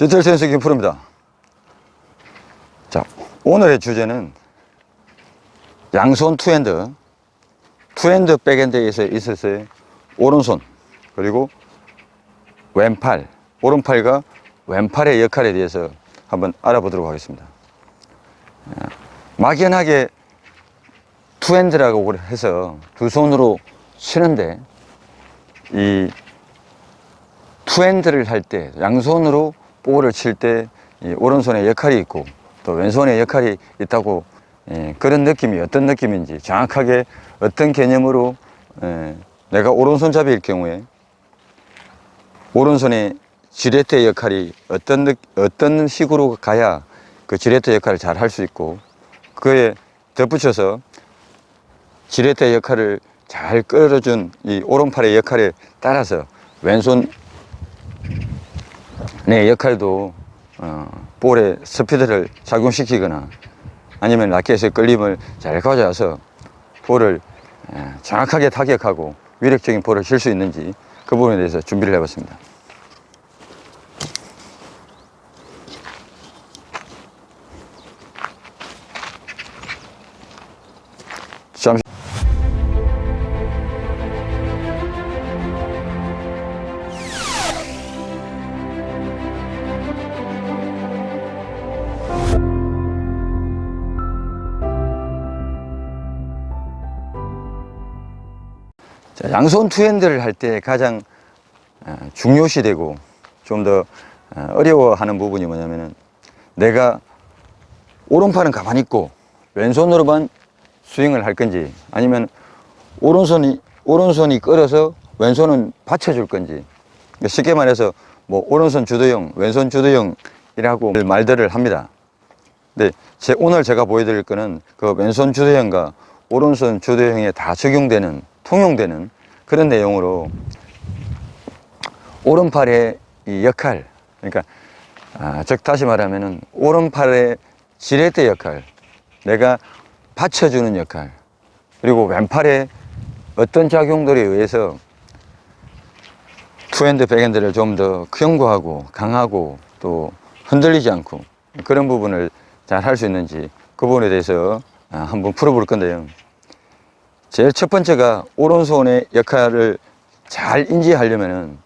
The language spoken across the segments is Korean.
디테일 센스 김프로입니다. 자, 오늘의 주제는 양손 투핸드 백핸드에서 있어서의 오른손 그리고 왼팔, 오른팔과 왼팔의 역할에 대해서 한번 알아보도록 하겠습니다. 막연하게 투핸드라고 해서 두 손으로 치는데, 이 투핸드를 할 때, 양손으로 볼을 칠 때 오른손의 역할이 있고 또 왼손의 역할이 있다고, 그런 느낌이 어떤 느낌인지 정확하게 어떤 개념으로, 내가 오른손잡이일 경우에 오른손의 지렛대 역할이 어떤 식으로 가야 그 지렛대 역할을 잘 할 수 있고, 그에 덧붙여서 지렛대 역할을 잘 끌어준 이 오른팔의 역할에 따라서 왼손의 역할도 볼에 스피드를 작용시키거나 아니면 라켓의 끌림을 잘 가져와서 볼을 정확하게 타격하고 위력적인 볼을 칠 수 있는지, 그 부분에 대해서 준비를 해봤습니다. 잠시 자, 양손 투핸드를 할 때 가장 중요시되고 좀 더 어려워하는 부분이 뭐냐면은, 내가 오른팔은 가만히 있고 왼손으로만 스윙을 할 건지, 아니면 오른손이 끌어서 왼손은 받쳐줄 건지. 쉽게 말해서 뭐 오른손 주도형, 왼손 주도형이라고 말들을 합니다. 근데 오늘 제가 보여드릴 거는 그 왼손 주도형과 오른손 주도형에 다 적용되는, 통용되는 그런 내용으로 오른팔의 이 역할, 그러니까 즉 다시 말하면은 오른팔의 지렛대 역할, 내가 받쳐주는 역할, 그리고 왼팔의 어떤 작용들에 의해서 투핸드 백핸드를 좀 더 견고하고 강하고 또 흔들리지 않고 그런 부분을 잘 할 수 있는지, 그 부분에 대해서 한번 풀어볼 건데요. 제일 첫 번째가 오른손의 역할을 잘 인지하려면은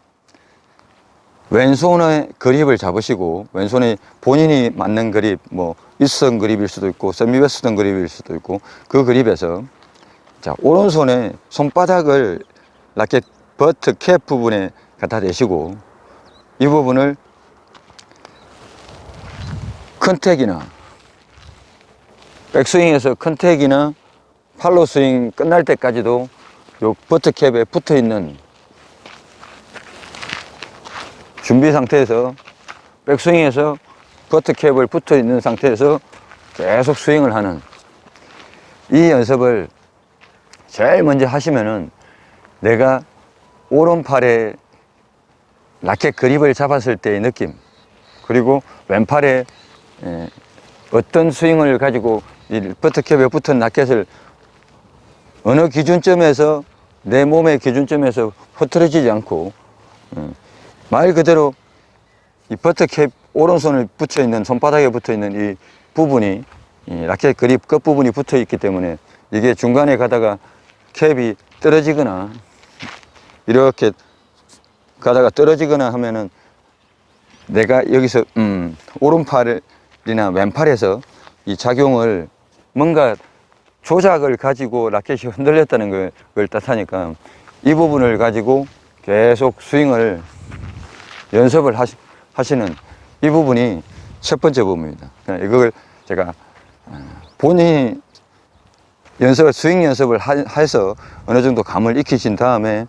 왼손의 그립을 잡으시고, 왼손에 본인이 맞는 그립, 뭐 일수선 그립일 수도 있고 세미웨스턴 그립일 수도 있고, 그 그립에서 자, 오른손에 손바닥을 라켓 버트 캡 부분에 갖다 대시고, 이 부분을 컨택이나 백스윙에서 컨택이나 팔로우 스윙 끝날 때까지도 요 버트 캡에 붙어 있는 준비 상태에서, 백스윙에서 버트 캡을 붙어 있는 상태에서 계속 스윙을 하는 이 연습을 제일 먼저 하시면은, 내가 오른팔에 라켓 그립을 잡았을 때의 느낌, 그리고 왼팔에 어떤 스윙을 가지고 이 버트 캡에 붙은 라켓을 어느 기준점에서, 내 몸의 기준점에서 흐트러지지 않고, 말 그대로 이 버트 캡 오른손을 붙여 있는, 손바닥에 붙어 있는 이 부분이, 이 라켓 그립 끝 부분이 붙어 있기 때문에, 이게 중간에 가다가 캡이 떨어지거나 이렇게 가다가 떨어지거나 하면은, 내가 여기서 오른팔이나 왼팔에서 이 작용을, 뭔가 조작을 가지고 라켓이 흔들렸다는 걸 뜻하니까, 이 부분을 가지고 계속 스윙을 연습을 하시는 이 부분이 첫 번째 부분입니다. 이걸 제가 본인이 스윙 연습을 해서 어느 정도 감을 익히신 다음에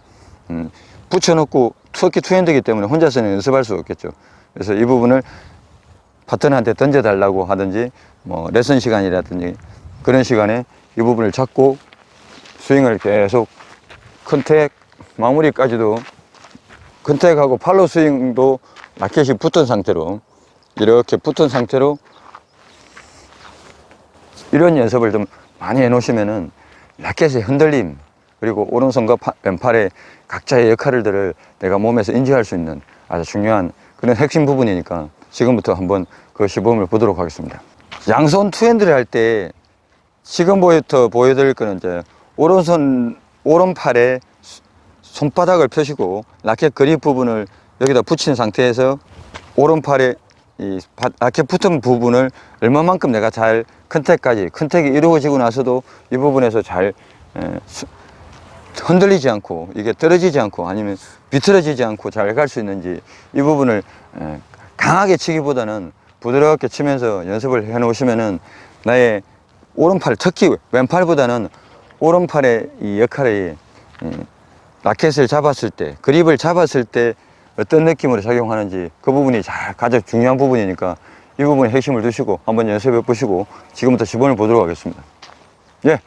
붙여놓고, 특히 투핸드이기 때문에 혼자서는 연습할 수 없겠죠. 그래서 이 부분을 파트너한테 던져달라고 하든지, 뭐 레슨 시간이라든지 그런 시간에 이 부분을 잡고 스윙을 계속, 컨택 마무리까지도, 컨택하고 팔로우 스윙도 라켓이 붙은 상태로, 이렇게 붙은 상태로 이런 연습을 좀 많이 해 놓으시면은 라켓의 흔들림, 그리고 오른손과 왼팔의 각자의 역할들을 내가 몸에서 인지할 수 있는 아주 중요한 그런 핵심 부분이니까 지금부터 한번 그 시범을 보도록 하겠습니다. 양손 투핸드를 할 때 지금부터 보여드릴 거는 이제 오른팔에 손바닥을 펴시고 라켓 그립 부분을 여기다 붙인 상태에서 오른팔에 이 라켓 붙은 부분을 얼마만큼 내가 잘 컨택이 이루어지고 나서도 이 부분에서 잘 흔들리지 않고 이게 떨어지지 않고 아니면 비틀어지지 않고 잘 갈 수 있는지 이 부분을 강하게 치기보다는 부드럽게 치면서 연습을 해 놓으시면은 나의 오른팔, 특히 왼팔보다는 오른팔의 이 역할이 라켓을 잡았을 때, 그립을 잡았을 때 어떤 느낌으로 작용하는지 그 부분이 가장 중요한 부분이니까 이 부분에 핵심을 두시고 한번 연습해 보시고 지금부터 시범을 보도록 하겠습니다. 예.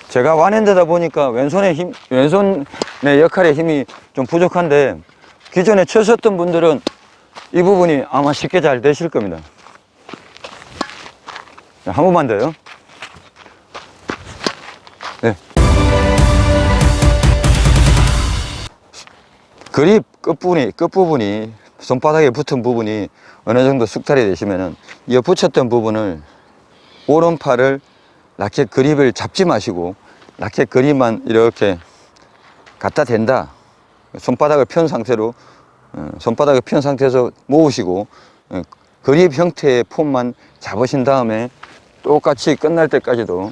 제가 완핸드다 보니까 왼손의 역할의 힘이 좀 부족한데 기존에 치셨던 분들은 이 부분이 아마 쉽게 잘 되실 겁니다. 한 번만 더요. 네. 그립 끝부분이 손바닥에 붙은 부분이 어느 정도 숙달이 되시면은 이 붙였던 부분을 오른팔을 라켓 그립을 잡지 마시고 라켓 그립만 이렇게 갖다 댄다. 손바닥을 편 상태로 모으시고 그립 형태의 폼만 잡으신 다음에 똑같이 끝날 때까지도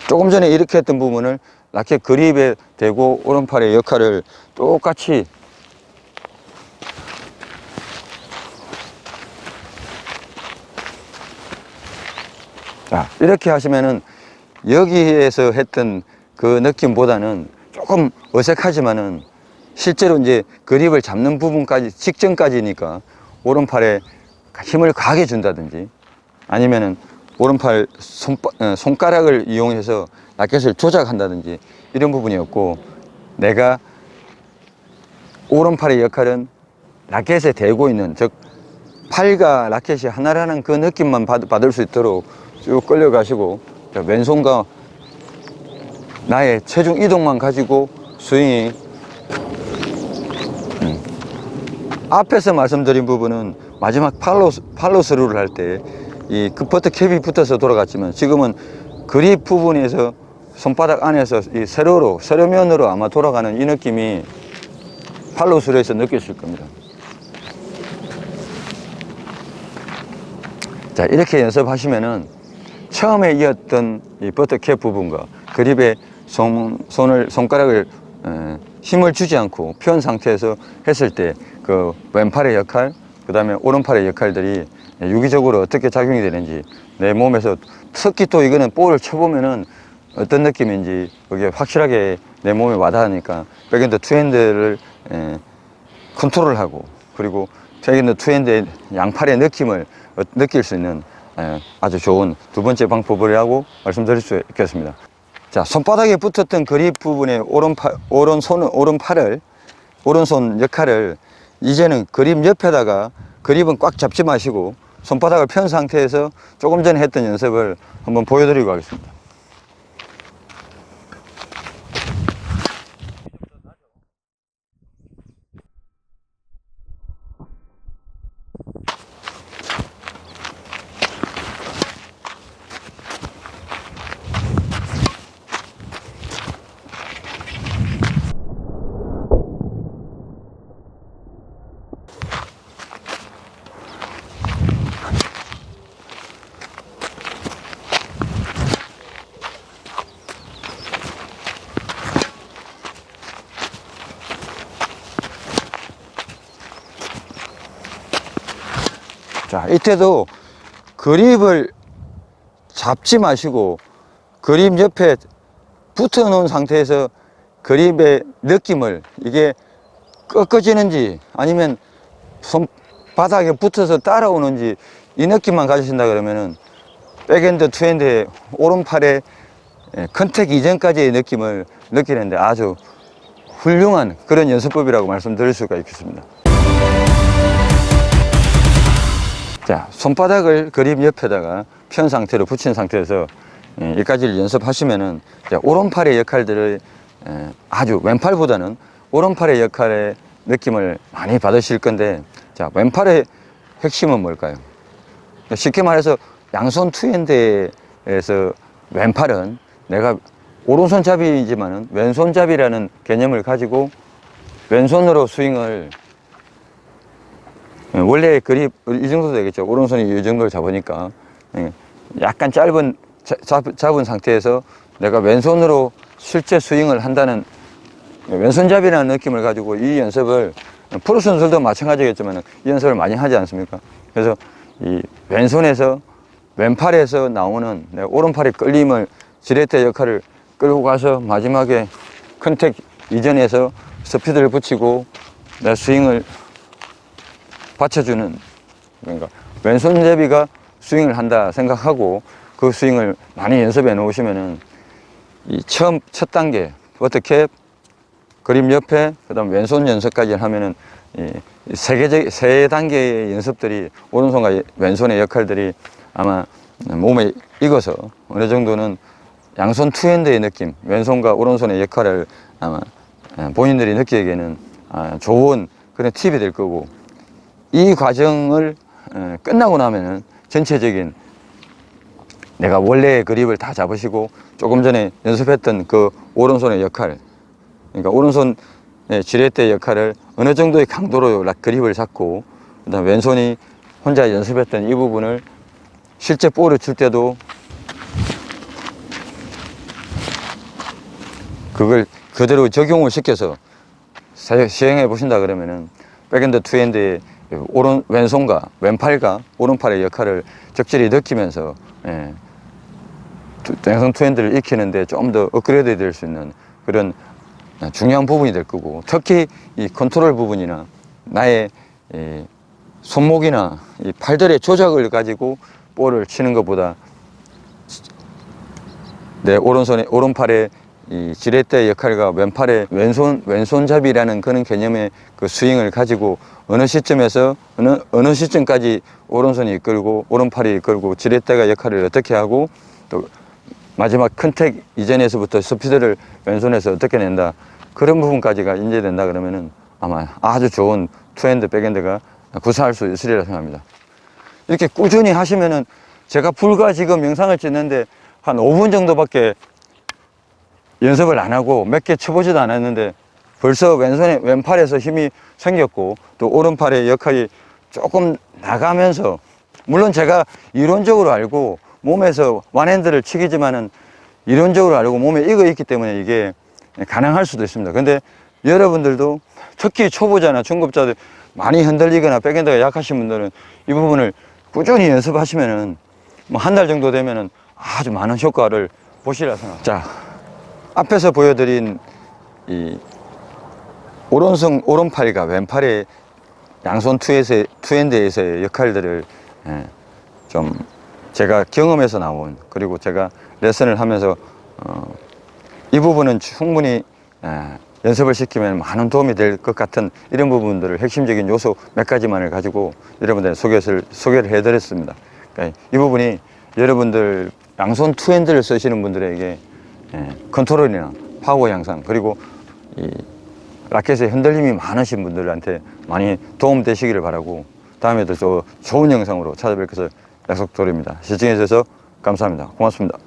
조금 전에 이렇게 했던 부분을 라켓 그립에 대고 오른팔의 역할을 똑같이 자, 이렇게 하시면은 여기에서 했던 그 느낌보다는 조금 어색하지만은 실제로 이제 그립을 잡는 부분까지 직전까지니까 오른팔에 힘을 가하게 준다든지 아니면은 오른팔 손가락을 이용해서 라켓을 조작한다든지 이런 부분이었고 내가 오른팔의 역할은 라켓에 대고 있는 즉 팔과 라켓이 하나라는 그 느낌만 받을 수 있도록 쭉 끌려가시고 왼손과 나의 체중 이동만 가지고 스윙이 앞에서 말씀드린 부분은 마지막 팔로 스루를 할 때 이 버터 캡이 붙어서 돌아갔지만 지금은 그립 부분에서 손바닥 안에서 이 세로면으로 아마 돌아가는 이 느낌이 팔로 스루에서 느껴질 겁니다. 자, 이렇게 연습하시면은 처음에 이었던 이 버터 캡 부분과 그립에 손가락을 힘을 주지 않고 편 상태에서 했을 때 그 왼팔의 역할, 그 다음에 오른팔의 역할들이 유기적으로 어떻게 작용이 되는지 내 몸에서 특히 또 이거는 볼을 쳐보면은 어떤 느낌인지 그게 확실하게 내 몸에 와닿으니까 백핸드 투핸드를 컨트롤하고 그리고 백핸드 투핸드의 양팔의 느낌을 느낄 수 있는 아주 좋은 두 번째 방법이라고 말씀드릴 수 있겠습니다. 자, 손바닥에 붙었던 그립 부분의 오른손 역할을 이제는 그립 옆에다가 그립은 꽉 잡지 마시고 손바닥을 편 상태에서 조금 전에 했던 연습을 한번 보여드리고 하겠습니다. 자, 이때도 그립을 잡지 마시고 그립 옆에 붙어 놓은 상태에서 그립의 느낌을, 이게 꺾어지는지 아니면 손바닥에 붙어서 따라오는지 이 느낌만 가지신다 그러면은 백핸드, 투핸드의 오른팔의 컨택 이전까지의 느낌을 느끼는데 아주 훌륭한 그런 연습법이라고 말씀드릴 수가 있겠습니다. 자, 손바닥을 그립 옆에다가 편 상태로 붙인 상태에서 여기까지를 연습하시면은 오른팔의 역할들을 아주 왼팔보다는 오른팔의 역할의 느낌을 많이 받으실 건데, 자, 왼팔의 핵심은 뭘까요? 쉽게 말해서 양손 투핸드에서 왼팔은 내가 오른손잡이지만은 왼손잡이라는 개념을 가지고 왼손으로 스윙을, 원래 그립 이 정도 되겠죠. 오른손이 이 정도를 잡으니까 약간 짧은 잡은 상태에서 내가 왼손으로 실제 스윙을 한다는 왼손잡이라는 느낌을 가지고 이 연습을, 프로 선수들도 마찬가지겠지만 이 연습을 많이 하지 않습니까? 그래서 이 왼손에서 왼팔에서 나오는 내 오른팔의 끌림을, 지렛대 역할을 끌고 가서 마지막에 컨택 이전에서 스피드를 붙이고 내 스윙을 받쳐주는, 그러니까 왼손잡이가 스윙을 한다 생각하고 그 스윙을 많이 연습해 놓으시면은 이 첫 단계 어떻게 그립 옆에 그다음 왼손 연습까지 하면은 세 단계의 연습들이, 오른손과 왼손의 역할들이 아마 몸에 익어서 어느 정도는 양손 투핸드의 느낌, 왼손과 오른손의 역할을 아마 본인들이 느끼기에는 좋은 그런 팁이 될 거고, 이 과정을 끝나고 나면은 전체적인 내가 원래의 그립을 다 잡으시고 조금 전에 연습했던 그 오른손의 역할, 그러니까 오른손의 지렛대 역할을 어느 정도의 강도로 그립을 잡고, 그다음 왼손이 혼자 연습했던 이 부분을 실제 볼을 칠 때도 그걸 그대로 적용을 시켜서 시행해 보신다 그러면은 백핸드 투핸드의 왼손과 왼팔과 오른팔의 역할을 적절히 느끼면서 양손 투핸드를 익히는데 좀 더 업그레이드 될 수 있는 그런 중요한 부분이 될 거고, 특히 이 컨트롤 부분이나 나의 손목이나 이 팔들의 조작을 가지고 볼을 치는 것보다 내 오른팔의 이 지렛대 역할과 왼팔의 왼손잡이라는 그런 개념의 그 스윙을 가지고 어느 시점에서 어느 시점까지 오른손이 이끌고 오른팔이 이끌고 지렛대가 역할을 어떻게 하고, 또 마지막 컨택 이전에서부터 스피드를 왼손에서 어떻게 낸다, 그런 부분까지가 인지된다 그러면은 아마 아주 좋은 투핸드 백핸드가 구사할 수 있으리라 생각합니다. 이렇게 꾸준히 하시면은, 제가 불과 지금 영상을 찍는데 한 5분 정도밖에 연습을 안 하고 몇 개 쳐보지도 않았는데 벌써 왼팔에서 힘이 생겼고, 또 오른팔의 역할이 조금 나가면서, 물론 제가 이론적으로 알고 몸에서 완핸드를 치기지만은 이론적으로 알고 몸에 익어 있기 때문에 이게 가능할 수도 있습니다. 근데 여러분들도 특히 초보자나 중급자들 많이 흔들리거나 백핸드가 약하신 분들은 이 부분을 꾸준히 연습하시면은 뭐 한 달 정도 되면은 아주 많은 효과를 보시리라 생각합니다. 자, 앞에서 보여드린 이 오른팔과 왼팔의 양손 투핸드에서의 역할들을 좀 제가 경험에서 나온, 그리고 제가 레슨을 하면서 이 부분은 충분히 연습을 시키면 많은 도움이 될 것 같은 이런 부분들을, 핵심적인 요소 몇 가지만을 가지고 여러분들 소개를 해드렸습니다. 그러니까 이 부분이 여러분들 양손 투핸드를 쓰시는 분들에게 컨트롤이나 파워 향상, 그리고 이 라켓의 흔들림이 많으신 분들한테 많이 도움되시기를 바라고, 다음에도 좋은 영상으로 찾아뵐 것을 약속드립니다. 시청해 주셔서 감사합니다. 고맙습니다.